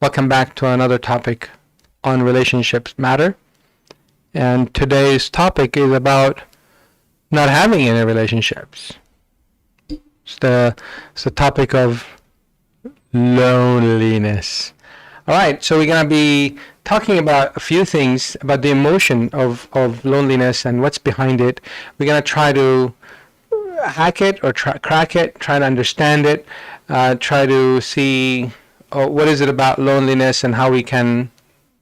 Welcome back to another topic on relationships matter. And today's topic is about not having any relationships. It's the topic of loneliness. All right, so we're going to be talking about a few things about the emotion of loneliness and what's behind it. We're going to try to hack it or crack it, try to understand it, try to see what is it about loneliness and how we can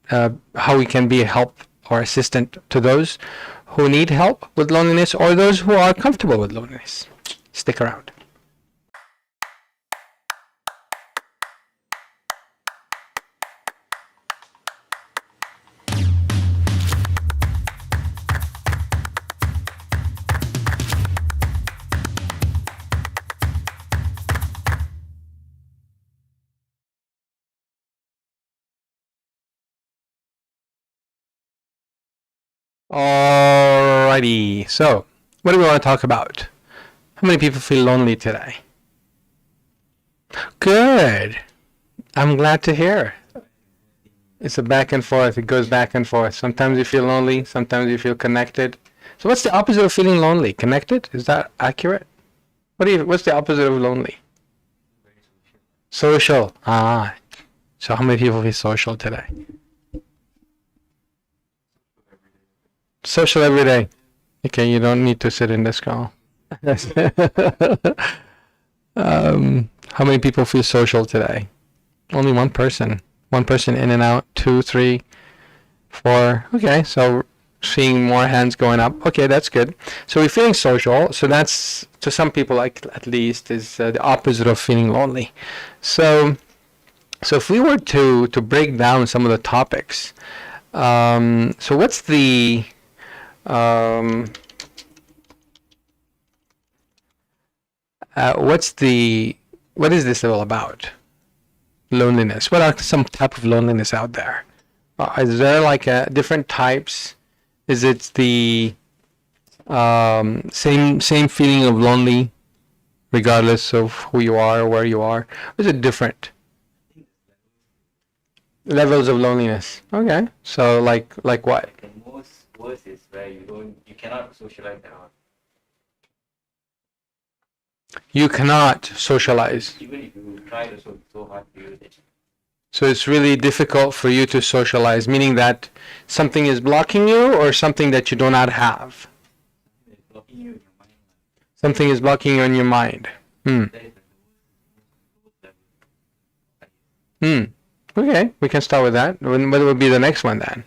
be a help or assistant to those who need help with loneliness or those who are comfortable with loneliness. Stick around. Alrighty, so what do we want to talk about? How many people feel lonely today? Good. I'm glad to hear. It's a back and forth. It goes back and forth. Sometimes you feel lonely, sometimes you feel connected. So what's the opposite of feeling lonely? Connected? Is that accurate? What's the opposite of lonely? Social. So how many people feel social today? Social every day. Okay, you don't need to sit in this call. How many people feel social today? Only one person. One person in and out. 2, 3, 4. Okay, so seeing more hands going up. Okay, that's good. So we're feeling social. So that's, to some people, like at least, is the opposite of feeling lonely. So if we were to break down some of the topics, so what's the what is this all about? Loneliness. What are some type of loneliness out there? Is there like different types? Is it the same feeling of lonely, regardless of who you are or where you are? Or is it different levels of loneliness? Okay, so like what? The most worst is where you cannot socialize at all. You cannot socialize. Even if you try to, so hard to use it. So it's really difficult for you to socialize, meaning that something is blocking you or something that you do not have. It's blocking you in your mind. Something is blocking you in your mind. Okay, we can start with that. What would be the next one then?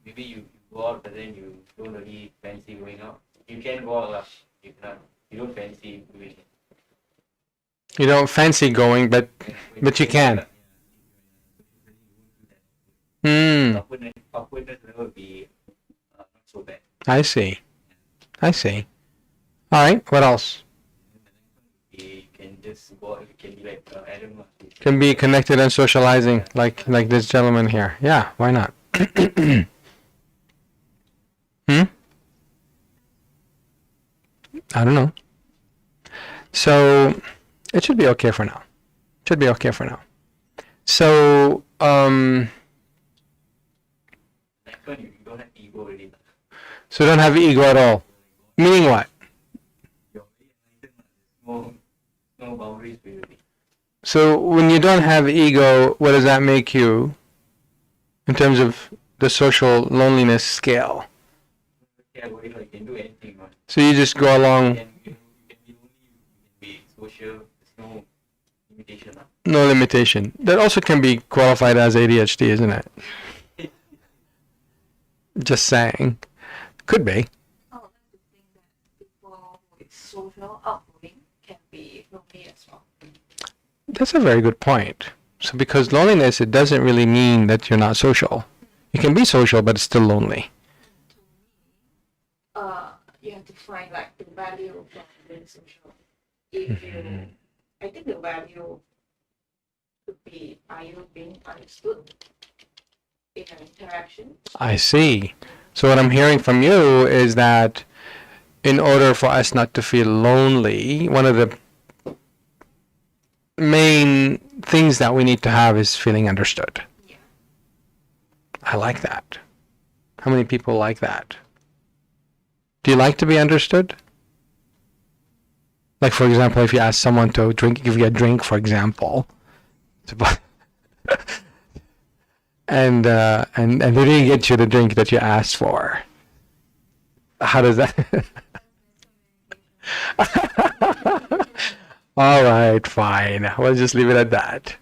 Maybe you go out, but then you don't really fancy going out. You can go out, you cannot. You don't fancy doing it. You don't fancy going, but you can. Awkwardness will be not so bad. I see. All right, what else? You can just go out, you can be like Adam. Can be connected and socializing, like this gentleman here. Yeah, why not? I don't know. So it should be okay for now. So Next one, you don't have ego already. so don't have ego at all. Meaning what? No boundaries really. So when you don't have ego, what does that make you in terms of the social loneliness scale? Yeah, you can do anything. So you just go along. You can be lonely, you can be social. There's no limitation. No limitation. That also can be qualified as ADHD, isn't it? Just saying. Could be. I would like to think that people with social outgoing can be lonely as well. That's a very good point. So because loneliness, it doesn't really mean that you're not social. You can be social, but it's still lonely. You have to find like the value from being social. If you, I think the value could be, are you being understood in an interaction? I see. So what I'm hearing from you is that in order for us not to feel lonely, one of the main things that we need to have is feeling understood. Yeah. I like that. How many people like that? Do you like to be understood? Like, for example, if you ask someone to give you a drink, for example, and they didn't get you the drink that you asked for. How does that? All right, fine. We'll just leave it at that.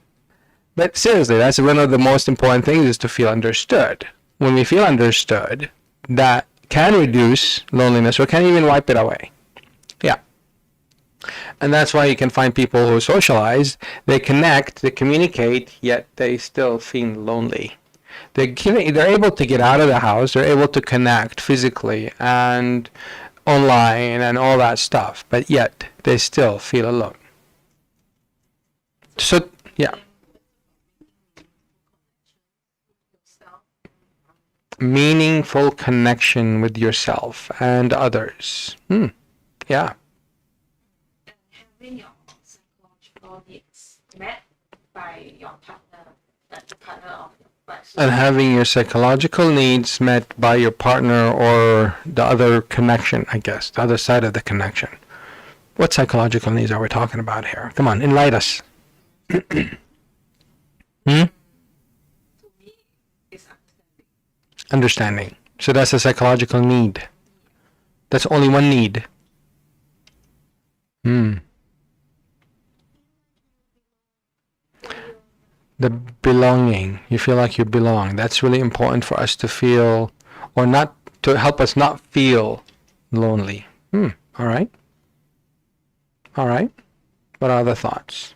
But seriously, that's one of the most important things, is to feel understood. When we feel understood, that can reduce loneliness or can even wipe it away. Yeah. And that's why you can find people who socialize, they connect, they communicate, yet they still feel lonely. They're able to get out of the house, they're able to connect physically and online and all that stuff, but yet they still feel alone. So, yeah. Meaningful connection with yourself and others. Yeah. Having your psychological needs met by your partner, like the partner of your life. And having your psychological needs met by your partner or the other connection, I guess, the other side of the connection. What psychological needs are we talking about here? Come on, enlighten us. To me, it's understanding. Understanding. So that's a psychological need. That's only one need. The belonging. You feel like you belong. That's really important for us to feel, or not, to help us not feel lonely. All right. All right. What are other thoughts?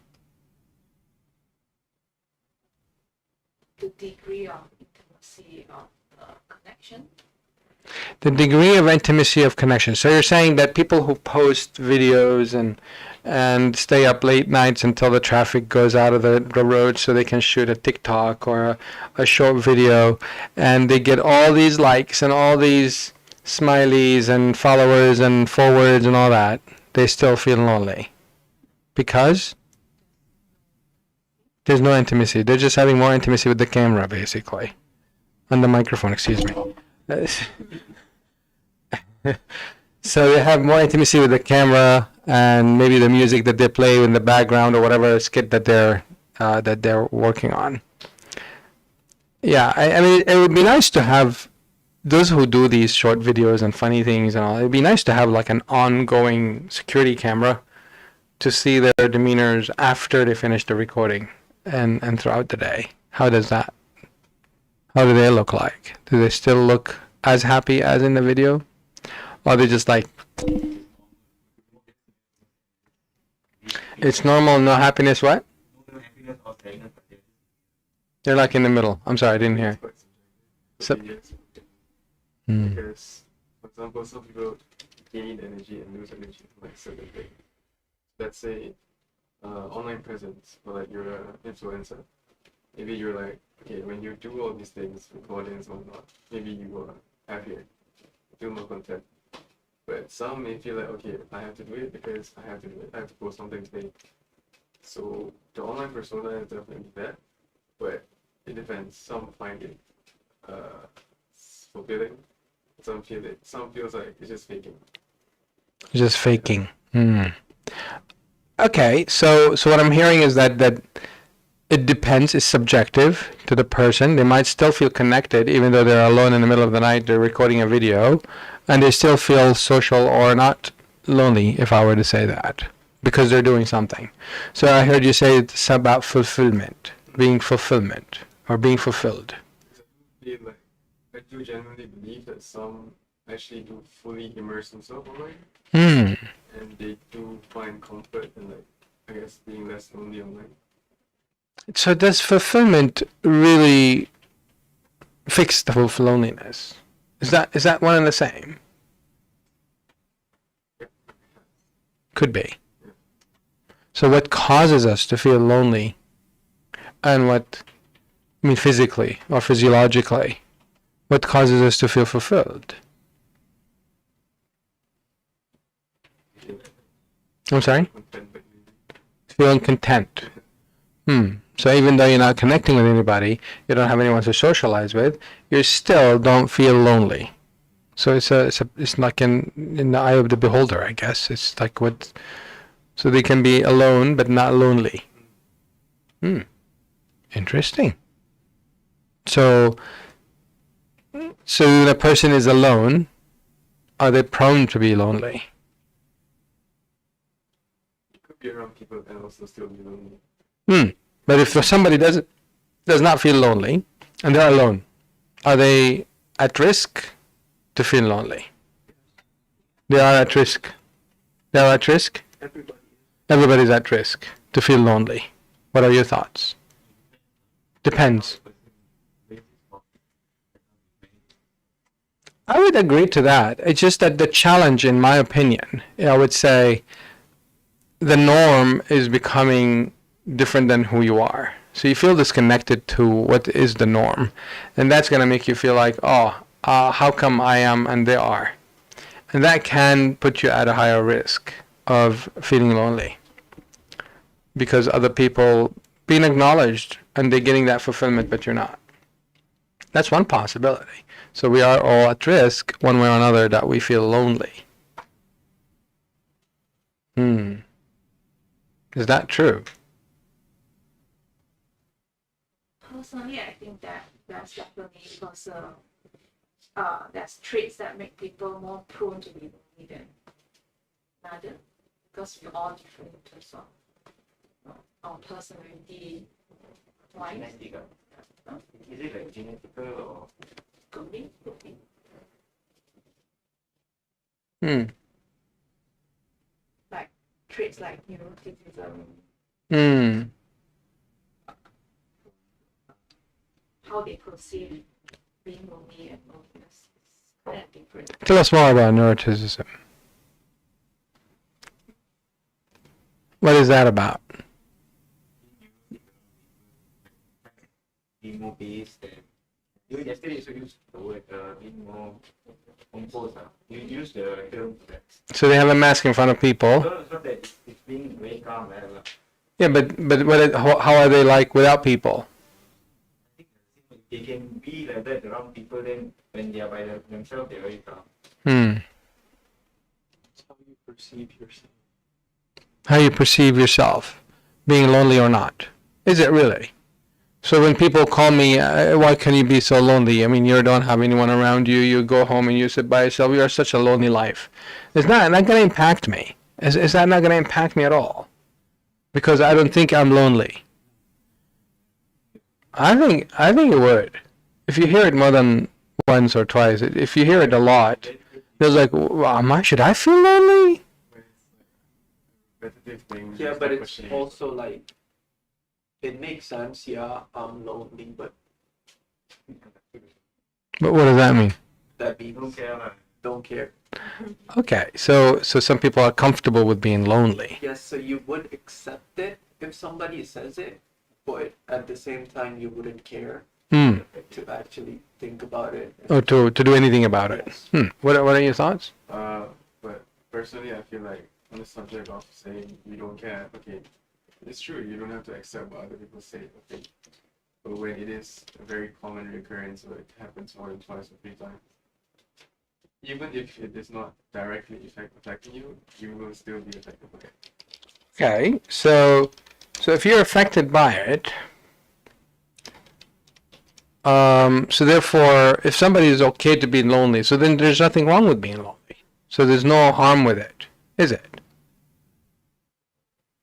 The degree of intimacy of the connection. The degree of intimacy of connection. So you're saying that people who post videos and stay up late nights until the traffic goes out of the road so they can shoot a TikTok or a short video, and they get all these likes and all these smileys and followers and forwards and all that, they still feel lonely. Because there's no intimacy. They're just having more intimacy with the camera, basically. And the microphone, excuse me. So they have more intimacy with the camera and maybe the music that they play in the background or whatever skit that they're working on. Yeah, I mean, it would be nice to have those who do these short videos and funny things and all. It'd be nice to have like an ongoing security camera to see their demeanors after they finish the recording and throughout the day. How does that? How do they look like? Do they still look as happy as in the video? Or are they just like, it's normal, no happiness, what? They're like in the middle. I'm sorry, I didn't hear. So, because, for example, some people gain energy and lose energy from like certain things. Let's say online presence, or like you're an influencer. Maybe you're like, okay, when you do all these things, recordings and whatnot, maybe you are happier, do more content. But some may feel like, okay, I have to do it because I have to do it. I have to post something today. So the online persona is definitely that, but it depends. Some find it fulfilling. Some feel it. Some feels like it's just faking. just faking. Okay, so what I'm hearing is that it depends. It's subjective to the person. They might still feel connected even though they're alone in the middle of the night. They're recording a video, and they still feel social or not lonely, if I were to say that, because they're doing something. So I heard you say it's about fulfillment, being fulfillment or being fulfilled. I do genuinely believe that some actually do fully immerse themselves online, and they do find comfort in, like, I guess, being less lonely online. So does fulfillment really fix the whole loneliness? Is that one and the same? Could be. So what causes us to feel lonely, and what, I mean, physically or physiologically, what causes us to feel fulfilled? I'm sorry? Content, but Feeling content. So even though you're not connecting with anybody, you don't have anyone to socialize with, you still don't feel lonely. So it's like in the eye of the beholder, I guess. It's like what, so they can be alone but not lonely. Interesting. So when a person is alone, are they prone to be lonely? You could be around people and also still be lonely. But if somebody does not feel lonely and they're alone, are they at risk to feel lonely? They are at risk. They are at risk. Everybody. Everybody's at risk to feel lonely. What are your thoughts? Depends. I would agree to that. It's just that the challenge, in my opinion, I would say the norm is becoming different than who you are. So you feel disconnected to what is the norm. And that's going to make you feel like, how come I am and they are? And that can put you at a higher risk of feeling lonely. Because other people being acknowledged and they're getting that fulfillment, but you're not. That's one possibility. So we are all at risk, one way or another, that we feel lonely. Is that true? Personally, I think that's definitely because there's traits that make people more prone to be lonely than another, because we're all different in terms of our personality. Why? Genetic. Is it like genetical or? Could be. Like traits like neuroticism, how they perceive being lonely and loneliness is kind of different. Tell us more about neuroticism. What is that about? Being more based and you yesterday also used the word being more composed. You use the term that. So they have a mask in front of people. No, it's not that. It's being very calm. Yeah, but how are they like without people? I think they can be like that around people. Then when they are by themselves, they're very calm. It's how you perceive yourself. How you perceive yourself, being lonely or not. Is it really? So when people call me, why can you be so lonely? I mean, you don't have anyone around you. You go home and you sit by yourself. You are such a lonely life. It's not going to impact me. Is that not going to impact me at all? Because I don't think I'm lonely. I think it would. If you hear it more than once or twice, if you hear it a lot, there's like, should I feel lonely? Repetitive thing. Yeah, just but like it's pushing. also like, it makes sense. Yeah, I'm lonely, but But what does that mean? that means Don't care. don't care. Okay, so some people are comfortable with being lonely. Yes, so you would accept it if somebody says it, but at the same time you wouldn't care to actually think about it. Or to do anything about it. Yes. What are your thoughts? But personally, I feel like on the subject of saying you don't care, okay, it's true, you don't have to accept what other people say, okay. But when it is a very common recurrence or it happens more than twice or three times, even if it is not directly affecting you, you will still be affected by it. Okay, so if you're affected by it, so therefore, if somebody is okay to be lonely, so then there's nothing wrong with being lonely. So there's no harm with it, is it?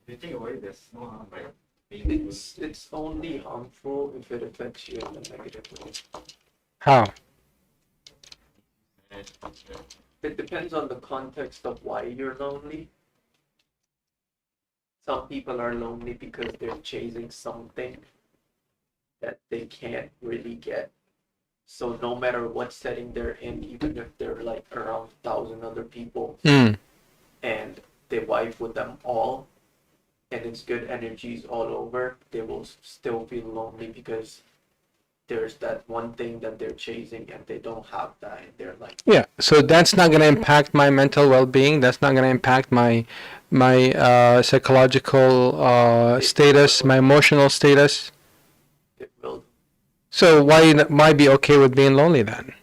If you think about it, there's no harm, right? It's only harmful if it affects you in a negative way. How? It depends on the context of why you're lonely. Some people are lonely because they're chasing something that they can't really get. So no matter what setting they're in, even if they're like around 1,000 other people and they wife with them all, and it's good energies all over, they will still feel lonely because there's that one thing that they're chasing and they don't have that in their life. Yeah, so that's not going to impact my mental well-being. That's not going to impact my psychological status, my emotional status. It will, So why be okay with being lonely then?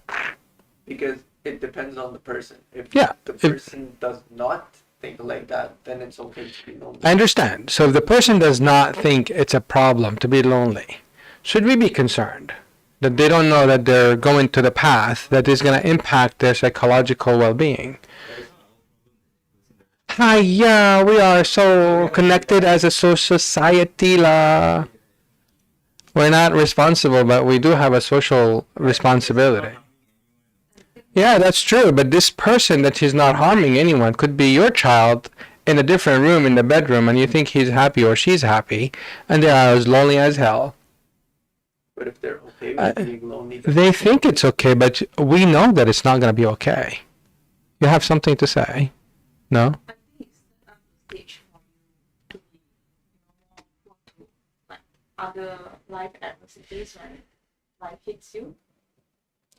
because it depends on the person. If Yeah, the if- person does not think like that, then it's okay to be lonely. I understand. So if the person does not think it's a problem to be lonely, should we be concerned that they don't know that they're going to the path that is going to impact their psychological well-being? Hi, yeah, we are so connected as a society la. We're not responsible, but we do have a social responsibility. Yeah, that's true. But this person that he's not harming anyone could be your child in a different room in the bedroom, and you think he's happy or she's happy, and they are as lonely as hell. But if they're okay with being lonely, then They think it's okay, but we know that it's not going to be okay. You have something to say? No? I think it's a stage for you to be, more to like other life adversities when life hits you.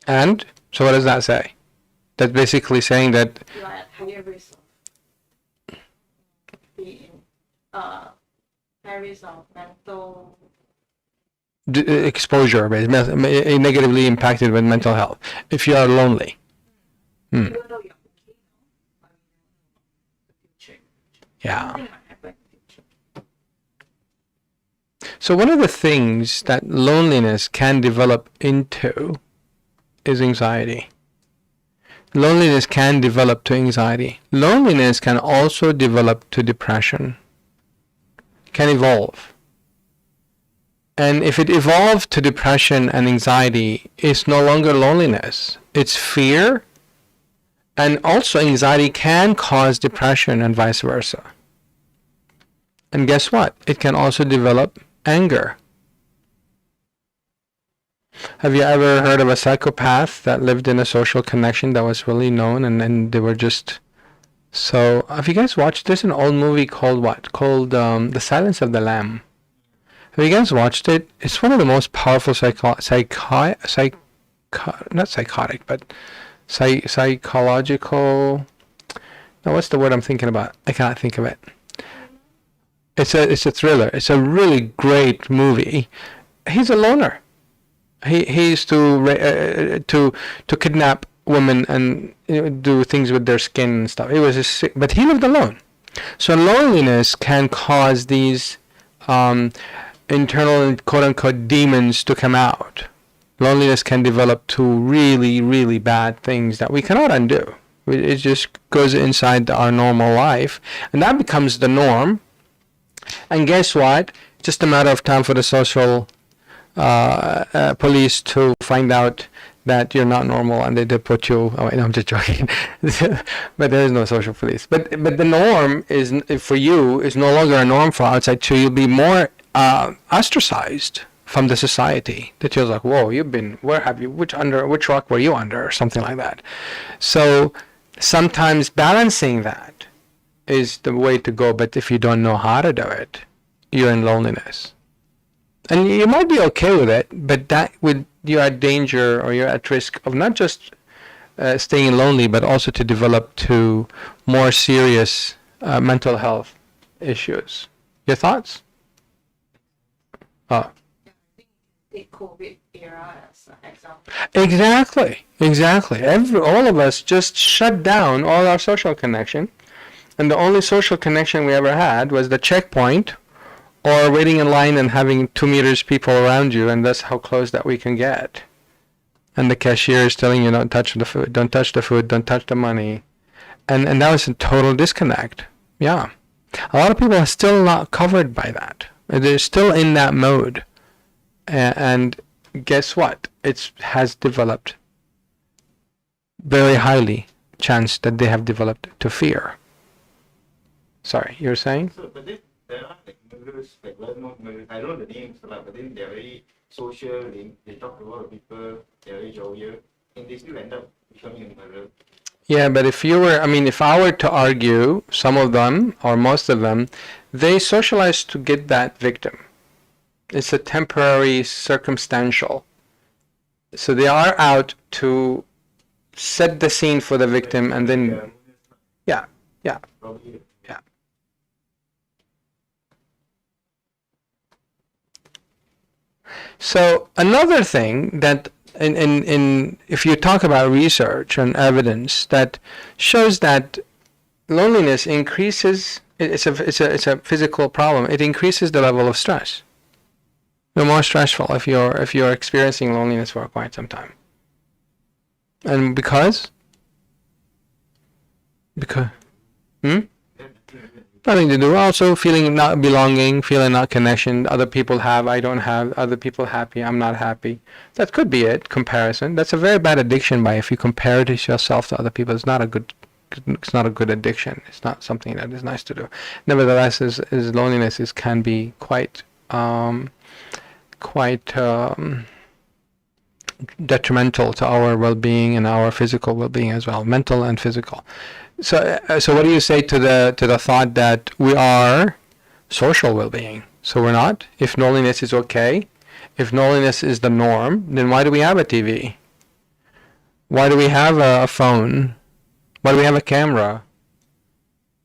And? So what does that say? That's basically saying that You are at higher risk of being high risk of mental. exposure is negatively impacted with mental health if you are lonely. Even though you're okay now, but the future. Yeah. Something might happen in the future. So one of the things that loneliness can develop into is anxiety. Loneliness can develop to anxiety. Loneliness can also develop to depression. Can evolve. And if it evolved to depression and anxiety, it's no longer loneliness. It's fear. And also anxiety can cause depression and vice versa. And guess what? It can also develop anger. Have you ever heard of a psychopath that lived in a social connection that was really known, and then they were just so... Have you guys watched... There's an old movie called what? Called The Silence of the Lamb. Have you guys watched it? It's one of the most powerful not psychotic, but psychological... No, what's the word I'm thinking about? I can't think of it. It's a thriller. It's a really great movie. He's a loner. He used to kidnap women and do things with their skin and stuff. He was just sick, but he lived alone. So loneliness can cause these internal quote unquote demons to come out. Loneliness can develop to really, really bad things that we cannot undo. It just goes inside our normal life, and that becomes the norm. And guess what? Just a matter of time for the social police to find out that you're not normal, and they deport you. Oh, wait, no, I'm just joking. But there is no social police. But the norm is for you is no longer a norm for outside. So you'll be more ostracized from the society. That you're like, whoa, where have you? Which rock were you under, or something like that. So sometimes balancing that is the way to go. But if you don't know how to do it, you're in loneliness. And you might be okay with it, but you're at danger, or you're at risk of not just staying lonely, but also to develop to more serious mental health issues. Your thoughts? Yeah, I think the COVID era as an example. Exactly. All of us just shut down all our social connection, and the only social connection we ever had was the checkpoint, or waiting in line and having 2 meters people around you, and that's how close that we can get. And the cashier is telling you, don't touch the food, don't touch the money. And that was a total disconnect. Yeah. A lot of people are still not covered by that. They're still in that mode. And guess what? It has developed very highly chance that they have developed to fear. Sorry, you were saying? So, but there are like murderers, like well-known murderers. I don't know the names, but then they're very social. They talk to a lot of people. They're very jovial, and they still end up becoming a murderer. Yeah, but if I were to argue, some of them, or most of them, they socialize to get that victim. It's a temporary, circumstantial. So they are out to set the scene for the victim, and then yeah, yeah. Probably. So another thing that in if you talk about research and evidence that shows that loneliness increases, it's a physical problem. It increases the level of stress. You're more stressful if you're experiencing loneliness for quite some time. And because hmm? Nothing to do. Also, feeling not belonging, feeling not connection. Other people have, I don't have. Other people happy, I'm not happy. That could be it. Comparison. That's a very bad addiction. By if you compare yourself to other people, it's not a good. It's not a good addiction. It's not something that is nice to do. Nevertheless, is loneliness can be quite detrimental to our well-being and our physical well-being as well, mental and physical. So what do you say to the thought that we are social well-being? So we're not. If loneliness is okay, if loneliness is the norm, then why do we have a TV? Why do we have a phone? Why do we have a camera?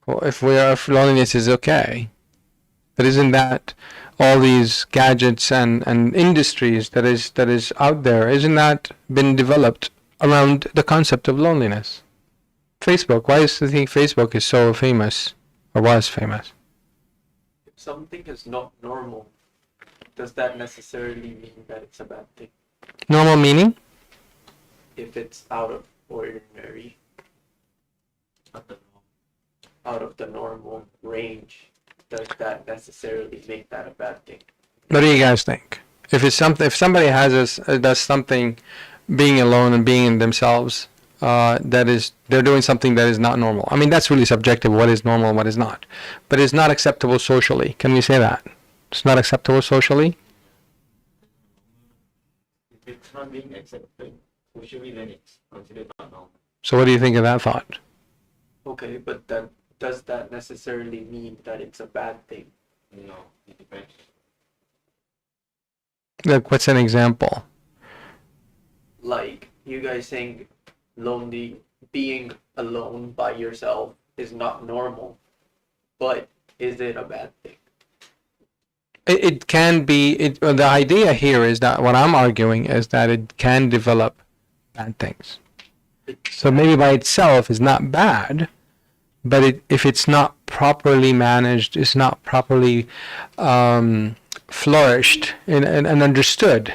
Well, if loneliness is okay, but isn't that all these gadgets and industries that is out there? Isn't that been developed around the concept of loneliness? Facebook. Why do you think Facebook is so famous, or was famous? If something is not normal, does that necessarily mean that it's a bad thing? Normal meaning? If it's out of ordinary, out of the normal range, does that necessarily make that a bad thing? What do you guys think? If somebody does something, being alone and being in themselves, they're doing something that is not normal. I mean, that's really subjective. What is normal and what is not, but it's not acceptable socially. Can we say that? It's not acceptable socially. If it's not being accepted socially, then it's considered not normal. So what do you think of that thought? Okay, but then does that necessarily mean that it's a bad thing? No, it depends. Like, what's an example? Like you guys saying being alone by yourself is not normal, but is it a bad thing? It can be. The idea here is that what I'm arguing is that it can develop bad things. So maybe by itself is not bad, but if it's not properly managed, it's not properly flourished and understood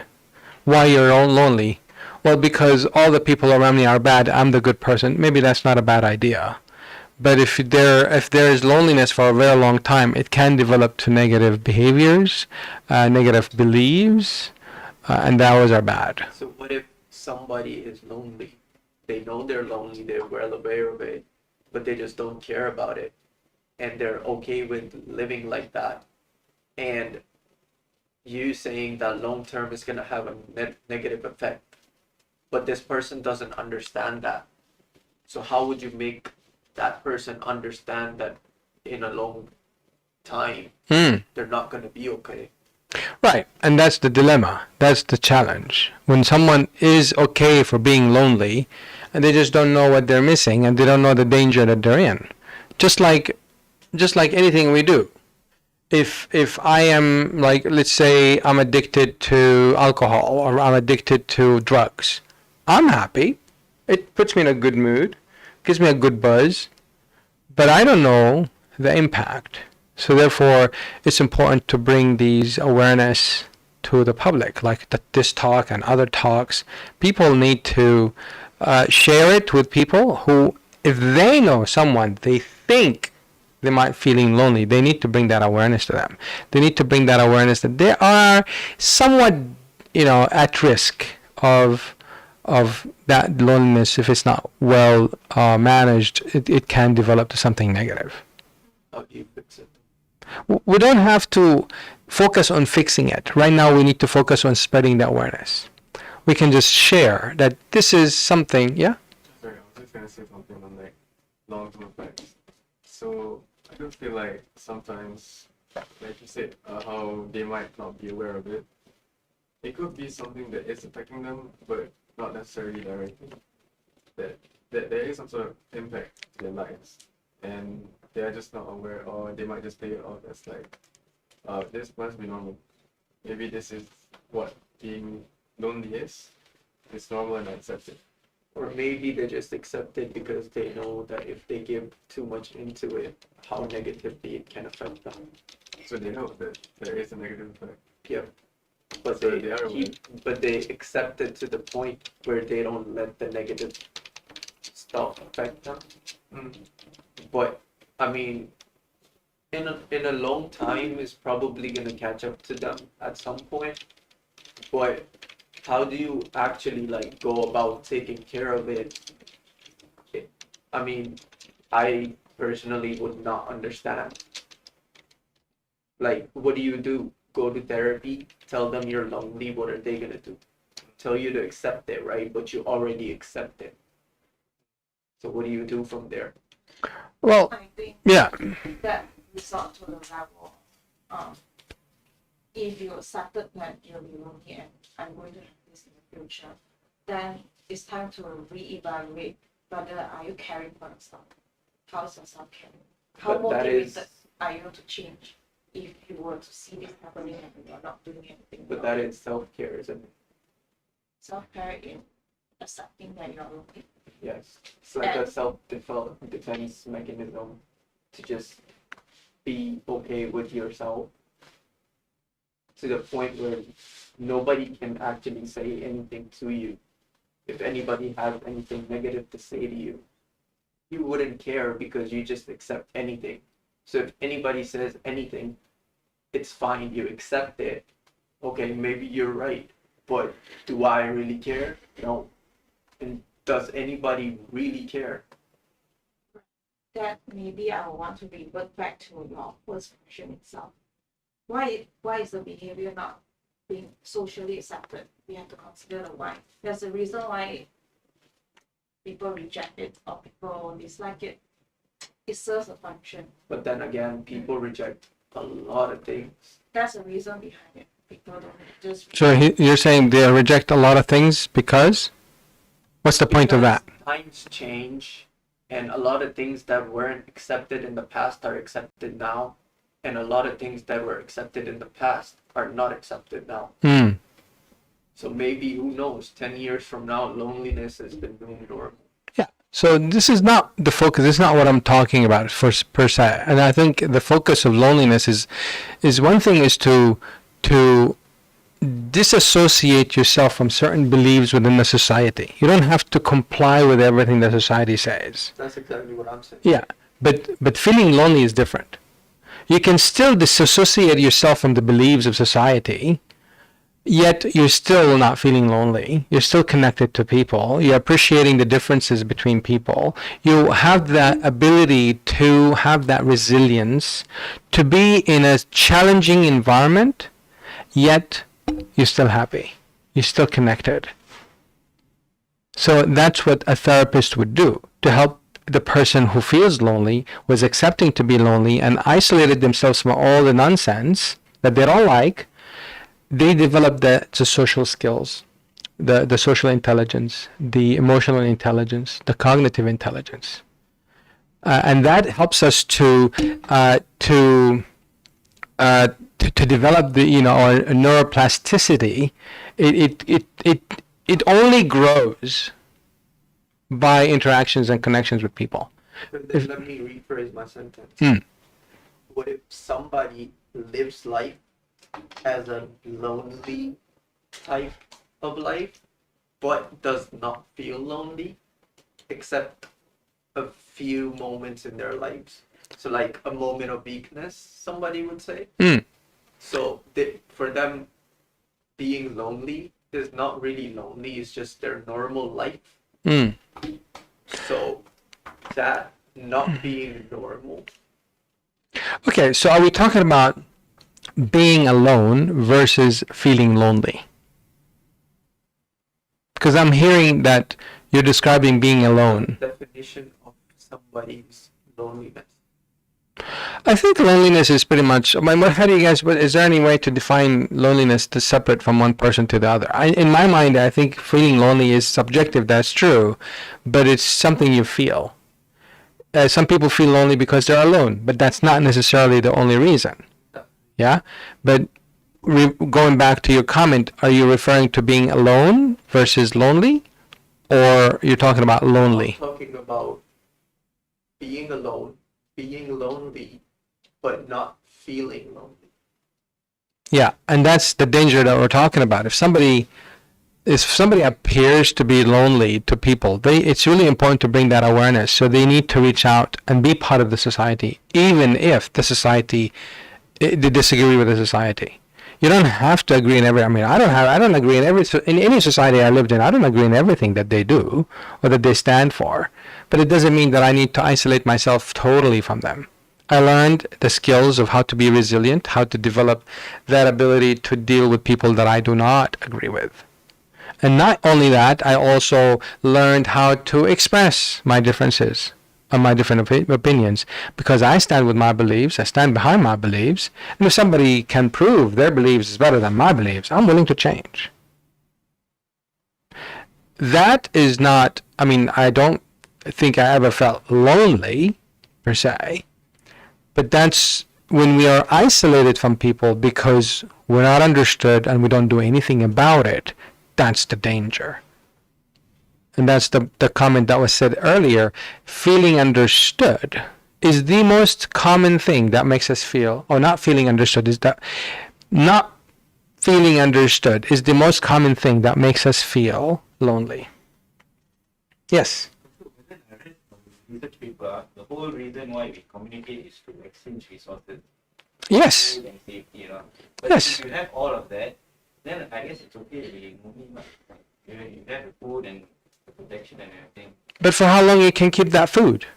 why you're lonely. Well, because all the people around me are bad, I'm the good person. Maybe that's not a bad idea. But if there is loneliness for a very long time, it can develop to negative behaviors, negative beliefs, and those are bad. So what if somebody is lonely? They know they're lonely, they're well aware of it, but they just don't care about it. And they're okay with living like that. And you saying that long term is going to have a negative effect. But this person doesn't understand that. So how would you make that person understand that in a long time they're not going to be okay? Right, and that's the dilemma. That's the challenge. When someone is okay for being lonely, and they just don't know what they're missing, and they don't know the danger that they're in. Just like anything we do. If I am, like, let's say I'm addicted to alcohol or I'm addicted to drugs, I'm happy. It puts me in a good mood, gives me a good buzz, but I don't know the impact. So therefore, it's important to bring these awareness to the public, like this talk and other talks. People need to share it with people who, if they know someone they think they might feeling lonely, they need to bring that awareness to them. They need to bring that awareness that they are somewhat, at risk of that loneliness. If it's not well managed, it can develop to something negative. How do you fix it? We don't have to focus on fixing it. Right now we need to focus on spreading the awareness. We can just share that this is something, yeah? Sorry, I was just gonna say something on like long-term effects. So I do feel like sometimes, like you said, how they might not be aware of it. it could be something that is affecting them, but not necessarily directly. That there is some sort of impact to their lives, and they are just not aware, or they might just play it off as like, this must be normal. Maybe this is what being lonely is. It's normal and I accept it. Or maybe they just accept it because they know that if they give too much into it, how negatively it can affect them. So they know that there is a negative effect. Yep. But So they they are aware. but they accept it to the point where they don't let the negative stuff affect them. Mm. But I mean, in a long time is probably gonna catch up to them at some point. But how do you actually like go about taking care of it? I mean, I personally would not understand. Like, what do you do? Go to therapy, tell them you're lonely, what are they gonna do? Tell you to accept it, right? But you already accept it. So what do you do from there? Well, I think yeah. that resort to the level, if you accepted that you're lonely and I'm going to have this in the future, then it's time to reevaluate whether are you caring for yourself? How's your self caring? How But that motivated is- are you to change if you were to see this happening and you're not doing anything? But that is self-care, isn't it? Self care in accepting that you're lonely. Yes. It's like a self-defense mechanism to just be okay with yourself to the point where nobody can actually say anything to you. If anybody has anything negative to say to you, you wouldn't care because you just accept anything. So if anybody says anything, it's fine, you accept it. Okay, maybe you're right, but do I really care? No. And does anybody really care? That maybe I will want to revert back to your first question itself. Why is the behavior not being socially accepted? We have to consider the why. There's a reason why people reject it or people dislike it. It serves a function. But then again, people reject a lot of things. That's the reason behind it. People don't just So you're saying they reject a lot of things because? What's the point of that? Because times change, and a lot of things that weren't accepted in the past are accepted now, and a lot of things that were accepted in the past are not accepted now. Hmm. So maybe, who knows, 10 years from now, loneliness has been new normal. Yeah. So this is not the focus. This is not what I'm talking about per se. And I think the focus of loneliness is one thing is to disassociate yourself from certain beliefs within the society. You don't have to comply with everything the society says. That's exactly what I'm saying. Yeah. But feeling lonely is different. You can still disassociate yourself from the beliefs of society, yet you're still not feeling lonely. You're still connected to people. You're appreciating the differences between people. You have that ability to have that resilience, to be in a challenging environment, yet you're still happy. You're still connected. So that's what a therapist would do to help the person who feels lonely, was accepting to be lonely, and isolated themselves from all the nonsense that they don't like. They develop the social skills, the social intelligence, the emotional intelligence, the cognitive intelligence, and that helps us to develop the our neuroplasticity. It only grows by interactions and connections with people. But then let me rephrase my sentence. Hmm. What if somebody lives life as a lonely type of life, but does not feel lonely, except a few moments in their lives? So like a moment of weakness, somebody would say. Hmm. So for them, being lonely is not really lonely, it's just their normal life. Hmm. So that not being normal. Okay, so are we talking about being alone versus feeling lonely? Because I'm hearing that you're describing being alone. Definition of somebody's loneliness. I think loneliness is pretty much. How do you guys? Is there any way to define loneliness to separate from one person to the other? In my mind, I think feeling lonely is subjective. That's true, but it's something you feel. Some people feel lonely because they're alone, but that's not necessarily the only reason. Yeah, but going back to your comment, are you referring to being alone versus lonely, or you're talking about lonely? I'm talking about being alone, being lonely, but not feeling lonely. Yeah, and that's the danger that we're talking about. If somebody appears to be lonely to people, it's really important to bring that awareness. So they need to reach out and be part of the society, even if the society they disagree with the society. You don't have to agree in every. I mean, I don't agree in any society I lived in. I don't agree in everything that they do or that they stand for. But it doesn't mean that I need to isolate myself totally from them. I learned the skills of how to be resilient, how to develop that ability to deal with people that I do not agree with. And not only that, I also learned how to express my differences and my different opinions, because I stand with my beliefs, I stand behind my beliefs, and if somebody can prove their beliefs is better than my beliefs, I'm willing to change. That is not, I mean, I don't think I ever felt lonely, per se, but that's when we are isolated from people because we're not understood and we don't do anything about it. That's the danger. And that's the comment that was said earlier. Feeling understood is the most common thing that makes us feel, or not feeling understood, is that not feeling understood is the most common thing that makes us feel lonely. Yes? Within a research paper, the whole reason why we communicate is to exchange resources. Yes. Food and safety, you know. But Yes. if you have all of that, then I guess it's okay to be lonely. You have the food and the protection and everything. But for how long you can keep that food?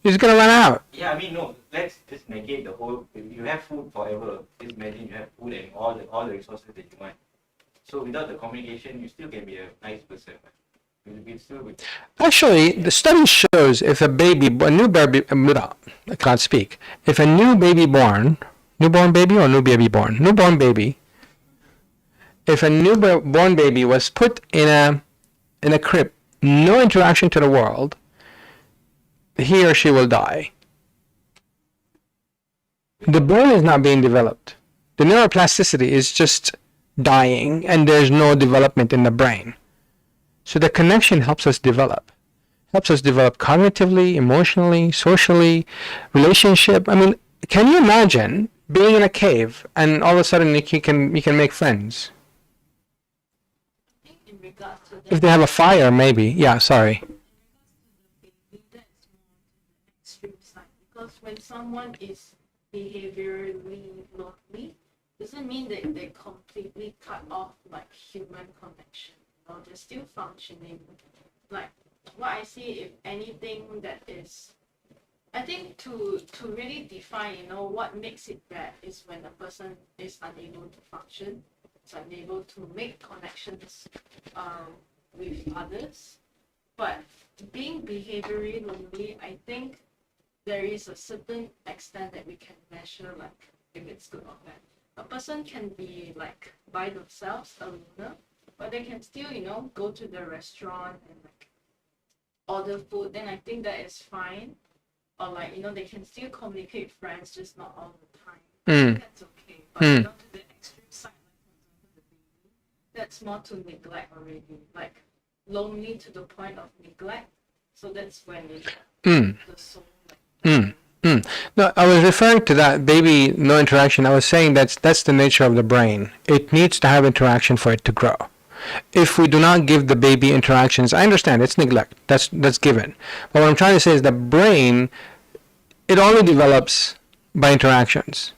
It's gonna run out. Yeah, I mean, no, let's just negate the whole. If you have food forever, just imagine you have food and all the resources that you want. So without the communication, you still can be a nice person. You'll still be. Actually, the study shows if a new baby, I can't speak. If a newborn baby, if a newborn baby was put in a crib, no interaction to the world, he or she will die. The brain is not being developed. The neuroplasticity is just dying, and there's no development in the brain. So the connection helps us develop cognitively, emotionally, socially, relationship. I mean, can you imagine being in a cave and all of a sudden you can make friends? I think in regards to that, If they have a fire, maybe. Yeah, sorry. baby, that's more to the extreme side. Because when someone is behaviorally lonely, doesn't mean that they completely cut off like human connection. You know, they're still functioning. Like what I see, if anything that is, I think to really define, you know, what makes it bad is when a person is unable to function, is unable to make connections with others. But being behaviorally lonely, I think there is a certain extent that we can measure, like if it's good or bad. A person can be like by themselves, a loner, but they can still, you know, go to the restaurant and like order food. Then I think that is fine. Or like, you know, they can still communicate with friends, just not all the time. I think that's okay. But you know, to the extreme side, like for example, the baby, that's more to neglect already. Like lonely to the point of neglect. So that's when the soul like No, I was referring to that baby, no interaction. I was saying that's the nature of the brain. It needs to have interaction for it to grow. If we do not give the baby interactions, I understand it's neglect. That's given. But what I'm trying to say is the brain, it only develops by interactions.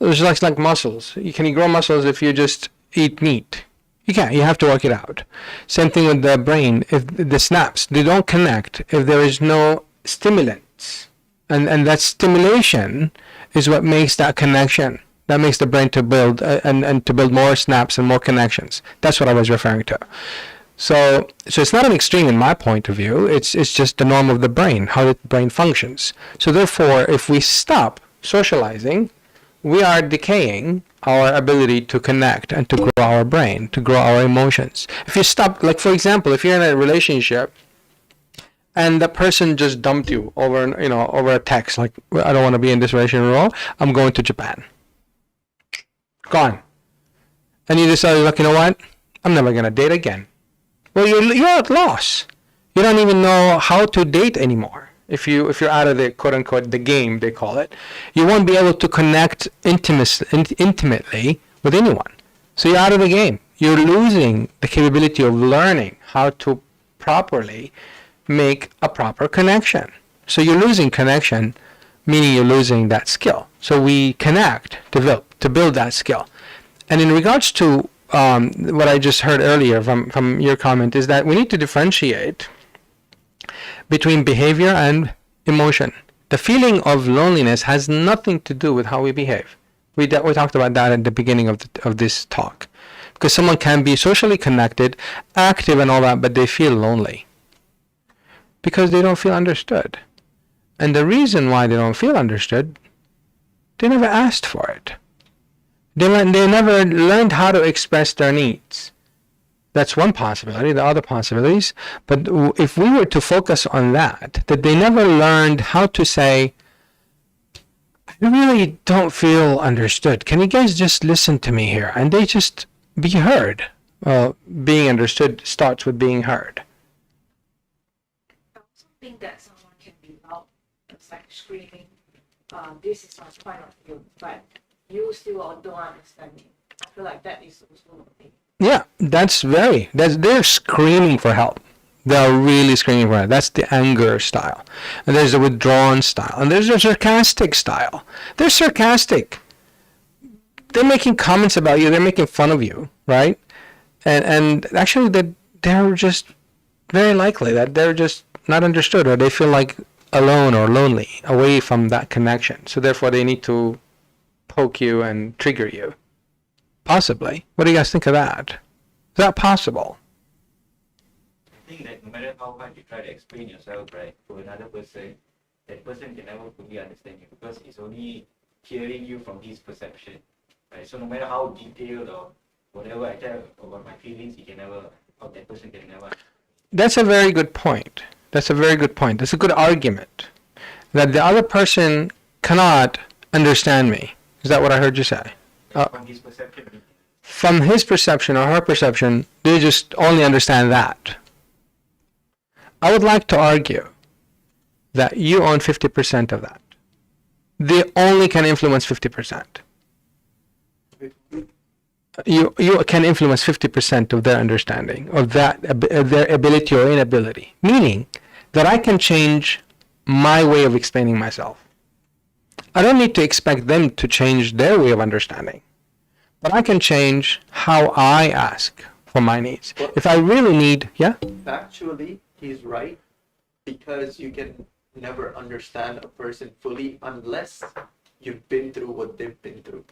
It's like muscles. Can you grow muscles if you just eat meat? You can't. You have to work it out. Same thing with the brain. If the synapses, they don't connect if there is no stimulants. And that stimulation is what makes that connection. That makes the brain to build and to build more snaps and more connections. That's what I was referring to. So it's not an extreme in my point of view. It's just the norm of the brain, how the brain functions. So therefore, if we stop socializing, we are decaying our ability to connect and to grow our brain, to grow our emotions. If you stop, like for example, if you're in a relationship and the person just dumped you over, over a text, like, I don't want to be in this relationship at all, I'm going to Japan. Gone. And you decide, like, you know what? I'm never going to date again. Well, you're at loss. You don't even know how to date anymore. If you're out of the quote unquote the game, they call it, you won't be able to connect intimately with anyone. So you're out of the game. You're losing the capability of learning how to properly make a proper connection. So you're losing connection, meaning you're losing that skill. So we connect to build that skill. And in regards to what I just heard earlier from your comment is that we need to differentiate between behavior and emotion. The feeling of loneliness has nothing to do with how we behave. We talked about that at the beginning of this talk. Because someone can be socially connected, active and all that, but they feel lonely. Because they don't feel understood. And the reason why they don't feel understood, they never asked for it. They never learned how to express their needs. That's one possibility. The other possibilities, but if we were to focus on that they never learned how to say, I really don't feel understood. Can you guys just listen to me here? And they just be heard. Well, being understood starts with being heard. I also think that someone can be loud. It's like screaming, this is my point of view, but you still don't understand me. I feel like that is also a thing. Yeah, they're screaming for help. They're really screaming for help. That's the anger style. And there's the withdrawn style. And there's the sarcastic style. They're sarcastic. They're making comments about you. They're making fun of you, right? And actually they're just very likely that they're just not understood, or they feel like alone or lonely, away from that connection. So therefore they need to poke you and trigger you. Possibly. What do you guys think of that? Is that possible? I think that no matter how hard you try to explain yourself, right, to another person, that person can never fully understand you because it's only hearing you from his perception, right? So no matter how detailed or whatever I tell about my feelings, or that person can never. That's a very good point. That's a good argument. That the other person cannot understand me. Is that what I heard you say? From his perception. From his perception or her perception, they just only understand that. I would like to argue that you own 50% of that. They only can influence 50%. You can influence 50% of their understanding, of their ability or inability. Meaning that I can change my way of explaining myself. I don't need to expect them to change their way of understanding. But I can change how I ask for my needs. If I really need, yeah? Factually, he's right, because you can never understand a person fully unless you've been through what they've been through.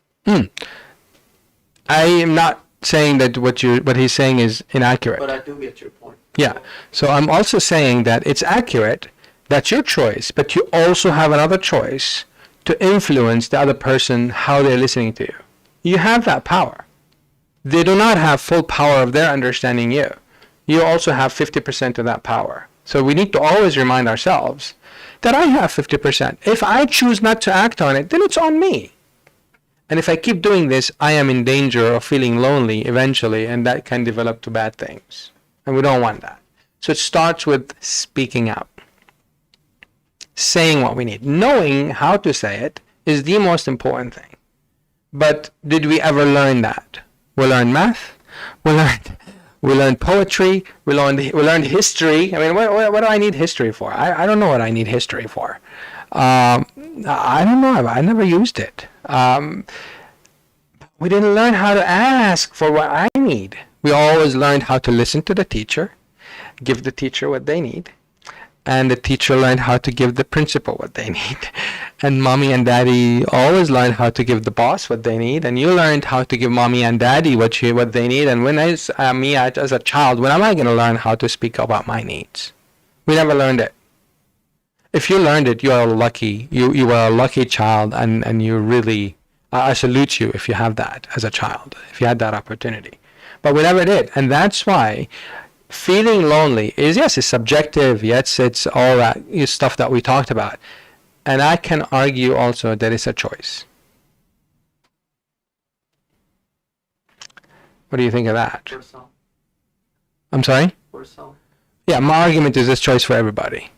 I am not saying that what he's saying is inaccurate. But I do get your point. Yeah. So I'm also saying that it's accurate. That's your choice, but you also have another choice to influence the other person, how they're listening to you. You have that power. They do not have full power of their understanding you. You also have 50% of that power. So we need to always remind ourselves that I have 50%. If I choose not to act on it, then it's on me. And if I keep doing this, I am in danger of feeling lonely eventually, and that can develop to bad things. And we don't want that. So it starts with speaking out. Saying what we need. Knowing how to say it is the most important thing. But did we ever learn that? We learned math. We learned poetry. We learned history. I mean, what do I need history for? I don't know what I need history for. I don't know. I never used it. We didn't learn how to ask for what I need. We always learned how to listen to the teacher, give the teacher what they need, and the teacher learned how to give the principal what they need. And mommy and daddy always learn how to give the boss what they need, and you learned how to give mommy and daddy what they need. And when as a child, when am I going to learn how to speak about my needs? We never learned it. If you learned it, you are lucky. You were a lucky child, and you really, I salute you if you have that as a child, if you had that opportunity. But we never did, and that's why feeling lonely is, yes, it's subjective. Yes, it's all that stuff that we talked about. And I can argue also that it's a choice. What do you think of that? For some. I'm sorry? For some. Yeah, my argument is this choice for everybody.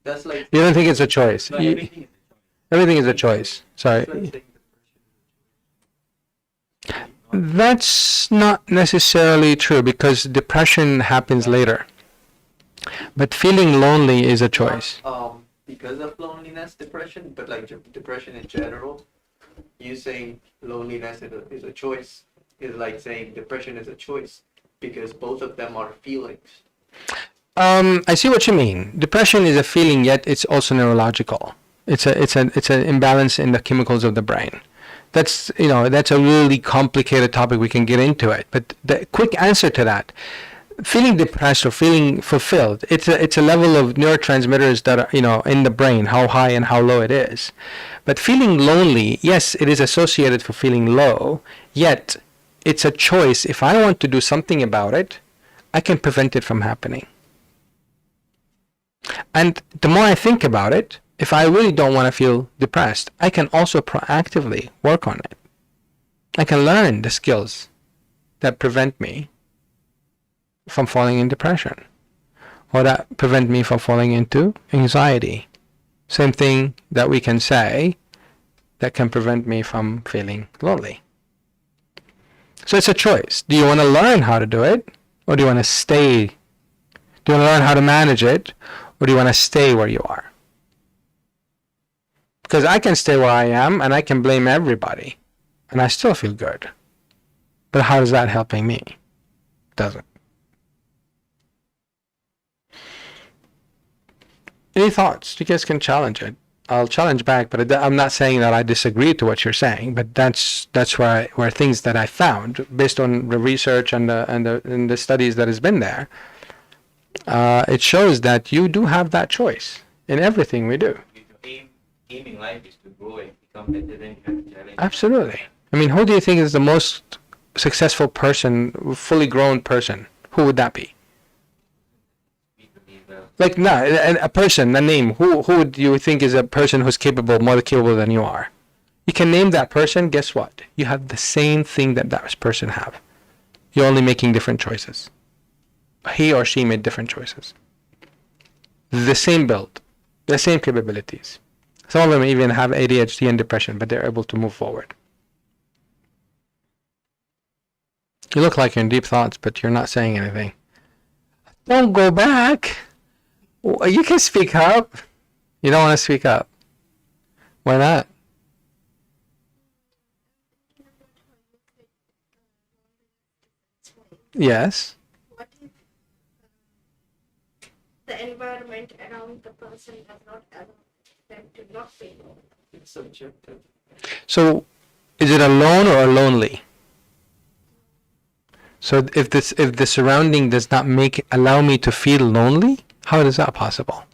That's like. You don't think it's a choice? No, everything is a choice. Everything is a choice. Sorry. That's like saying That's not necessarily true, because depression happens later. But feeling lonely is a choice. Because of loneliness, depression, but like depression in general, you saying loneliness is a choice is like saying depression is a choice, because both of them are feelings. I see what you mean. Depression is a feeling, yet it's also neurological. It's an imbalance in the chemicals of the brain. That's a really complicated topic. We can get into it, but the quick answer to that: feeling depressed or feeling fulfilled, it's a level of neurotransmitters that are in the brain, how high and how low it is. But feeling lonely, yes, it is associated for feeling low, yet it's a choice. If I want to do something about it, I can prevent it from happening. And the more I think about it, if I really don't want to feel depressed, I can also proactively work on it. I can learn the skills that prevent me from falling in depression, or that prevent me from falling into anxiety. Same thing that we can say that can prevent me from feeling lonely. So it's a choice. Do you want to learn how to do it, or do you want to stay? Do you want to learn how to manage it, or do you want to stay where you are? Because I can stay where I am and I can blame everybody and I still feel good. But how is that helping me? Doesn't. Any thoughts? You guys can challenge it. I'll challenge back, but I'm not saying that I disagree to what you're saying, but that's where things that I found based on the research and the studies that has been there, it shows that you do have that choice in everything we do. Aim in life is to grow and become better, then you have to challenge. Absolutely. I mean, who do you think is the most successful person, fully grown person? Who would that be? Like, no, a person, a name. Who would you think is a person who's more capable than you are? You can name that person. Guess what? You have the same thing that person have. You're only making different choices. He or she made different choices. The same build, the same capabilities. Some of them even have ADHD and depression, but they're able to move forward. You look like you're in deep thoughts, but you're not saying anything. Don't go back. You can speak up. You don't want to speak up. Why not? Yes. What if the environment around the person does not allow them to not feel lonely? It's subjective. So, is it alone or lonely? So if the surrounding does not allow me to feel lonely, how is that possible?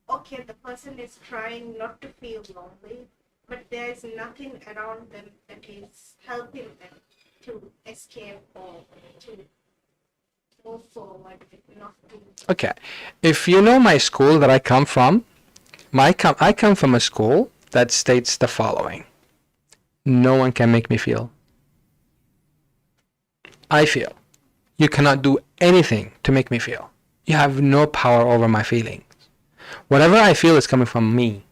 Okay, the person is trying not to feel lonely, but there is nothing around them that is helping them to escape or to move forward, not to. Okay, if you know my school that I come from, I come from a school that states the following: no one can make me feel. I feel. You cannot do anything to make me feel. You have no power over my feelings. Whatever I feel is coming from me.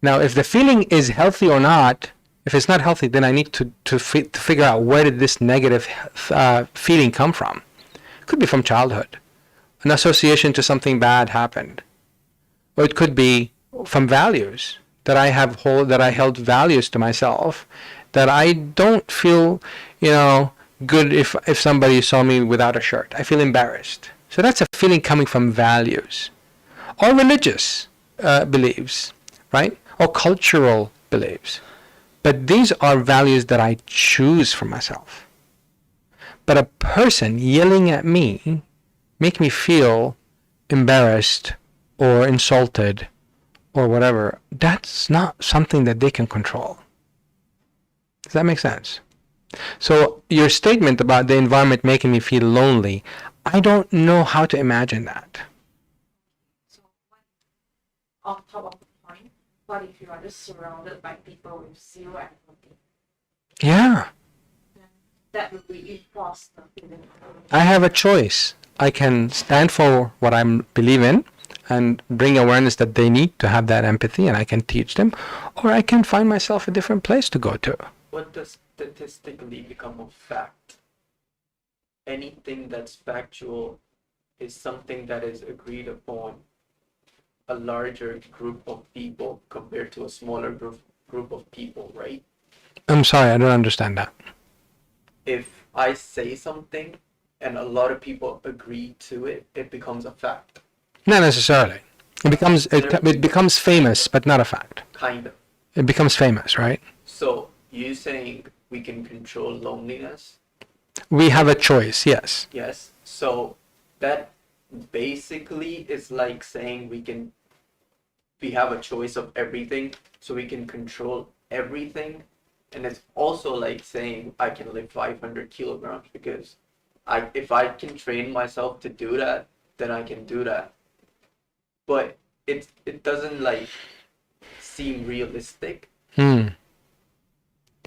Now, if the feeling is healthy or not, if it's not healthy, then I need to figure out where did this negative feeling come from. It could be from childhood. An association to something bad happened. Or it could be from values that I held values to myself that I don't feel, good if somebody saw me without a shirt. I feel embarrassed. So that's a feeling coming from values or religious beliefs, right? Or cultural beliefs. But these are values that I choose for myself. But a person yelling at me make me feel embarrassed or insulted or whatever. That's not something that they can control. Does that make sense? So your statement about the environment making me feel lonely, I don't know how to imagine that. So on top of the point, what if you are just surrounded by people with zero empathy? Yeah, That would reinforce the feeling. I have a choice. I can stand for what I believe in and bring awareness that they need to have that empathy, and I can teach them, or I can find myself a different place to go to. What does statistically become a fact? Anything that's factual is something that is agreed upon a larger group of people compared to a smaller group of people, right? I'm sorry, I don't understand that. If I say something and a lot of people agree to it, it becomes a fact. Not necessarily. It becomes famous, but not a fact. Kind of. It becomes famous, right? So you saying we can control loneliness? We have a choice, yes. Yes. So that basically is like saying we have a choice of everything, so we can control everything. And it's also like saying I can lift 500 kilograms because if I can train myself to do that, then I can do that. But it doesn't like seem realistic.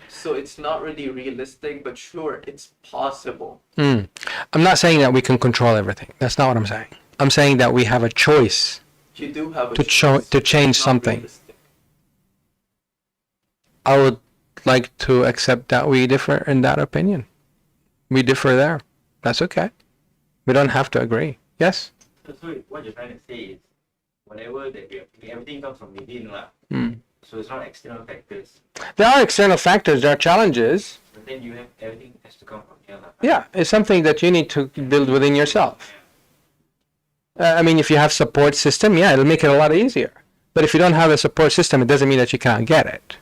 So it's not really realistic, but sure, it's possible. I'm not saying that we can control everything. That's not what I'm saying. I'm saying that we have a choice You do have a to choice. change It's not something. realistic. I would like to accept that we differ in that opinion. We differ there. That's okay. We don't have to agree. Yes? So what you're trying to say is, whatever that we are feeling, everything comes from within, lah. So it's not external factors. There are external factors, there are challenges. But then everything has to come from here, lah. Yeah, it's something that you need to build within yourself. I mean, if you have support system, yeah, it'll make it a lot easier. But if you don't have a support system, it doesn't mean that you cannot get it.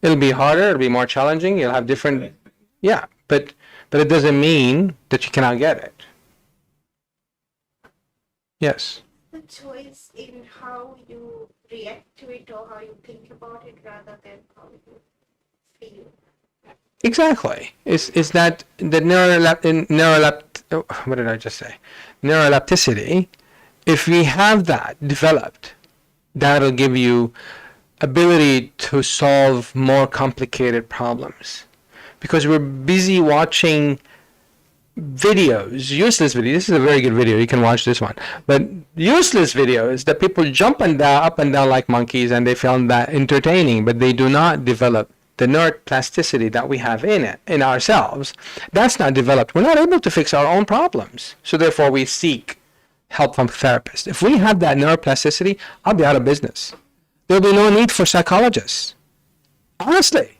It'll be harder, it'll be more challenging, you'll have different, yeah, but it doesn't mean that you cannot get it. Yes. The choice in how you react to it or how you think about it rather than how you feel. Exactly. Is that the what did I just say? Neurolepticity. If we have that developed, that'll give you ability to solve more complicated problems. Because we're busy watching videos, useless videos. This is a very good video. You can watch this one. But useless videos that people jump up and down like monkeys, and they found that entertaining, but they do not develop the neuroplasticity that we have in ourselves. That's not developed. We're not able to fix our own problems. So therefore we seek help from therapists. If we have that neuroplasticity, I'll be out of business. There'll be no need for psychologists. Honestly.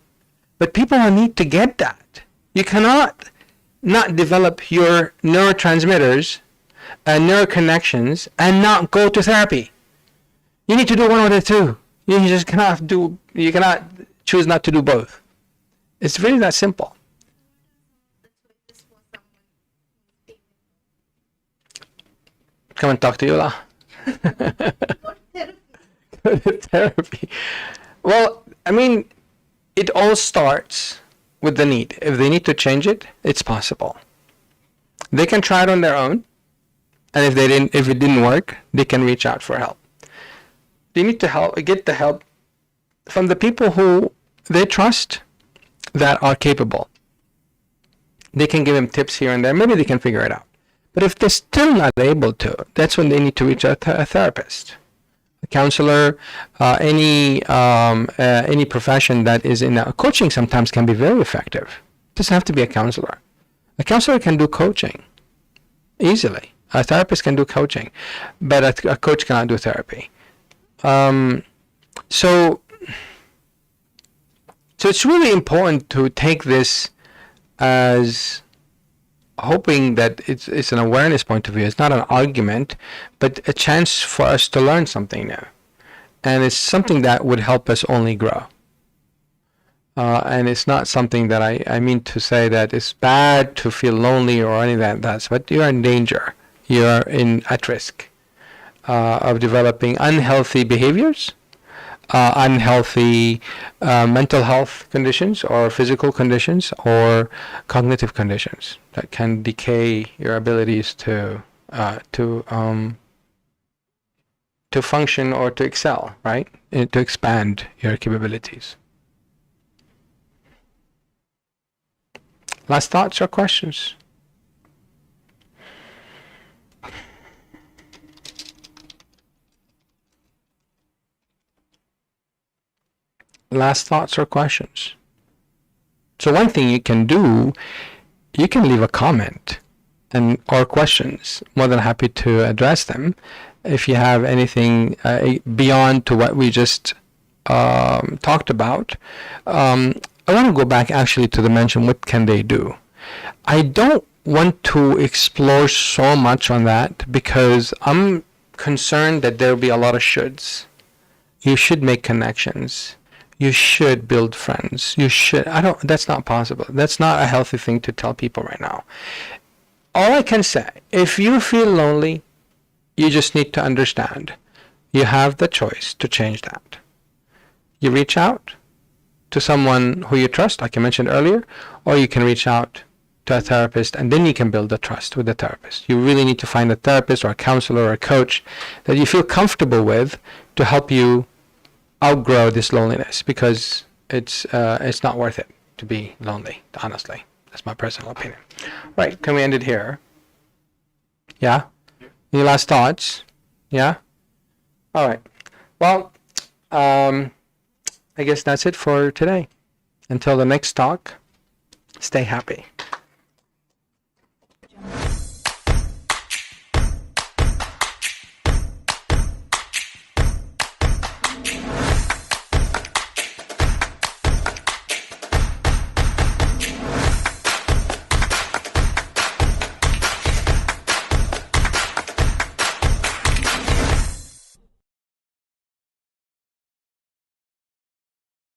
But people will need to get that. You cannot not develop your neurotransmitters and neuroconnections and not go to therapy. You need to do one of the two. You just cannot choose not to do both. It's really that simple. The choice is for someone who's Come and talk to you, lah. What therapy? Go to therapy. Well, I mean, it all starts with the need. If they need to change it, it's possible. They can try it on their own, and if it didn't work, they can reach out for help. They need to get the help from the people who they trust that are capable. They can give them tips here and there. Maybe they can figure it out. But if they're still not able to, that's when they need to reach out to a therapist, a counselor, any profession that is in coaching. Sometimes can be very effective. It doesn't have to be a counselor. A counselor can do coaching easily. A therapist can do coaching, but a coach cannot do therapy. So it's really important to take this as hoping that it's an awareness point of view. It's not an argument, but a chance for us to learn something new. And it's something that would help us only grow. And it's not something that I mean to say that it's bad to feel lonely or any of that, but you're in danger. You're at risk of developing unhealthy behaviors, unhealthy mental health conditions or physical conditions or cognitive conditions that can decay your abilities to function or to excel, right? To expand your capabilities. Last thoughts or questions? Last thoughts or questions? So one thing you can do, you can leave a comment or questions. More than happy to address them. If you have anything beyond to what we just talked about, I want to go back actually to the mention, what can they do? I don't want to explore so much on that because I'm concerned that there'll be a lot of shoulds. You should make connections. You should build friends. That's not possible. That's not a healthy thing to tell people right now. All I can say, if you feel lonely, you just need to understand you have the choice to change that. You reach out to someone who you trust, like I mentioned earlier, or you can reach out to a therapist, and then you can build the trust with the therapist. You really need to find a therapist or a counselor or a coach that you feel comfortable with to help you outgrow this loneliness, because it's not worth it to be lonely, honestly. That's my personal opinion. Right, can we end it here? Yeah? Any last thoughts? Yeah? All right. Well, I guess that's it for today. Until the next talk, stay happy.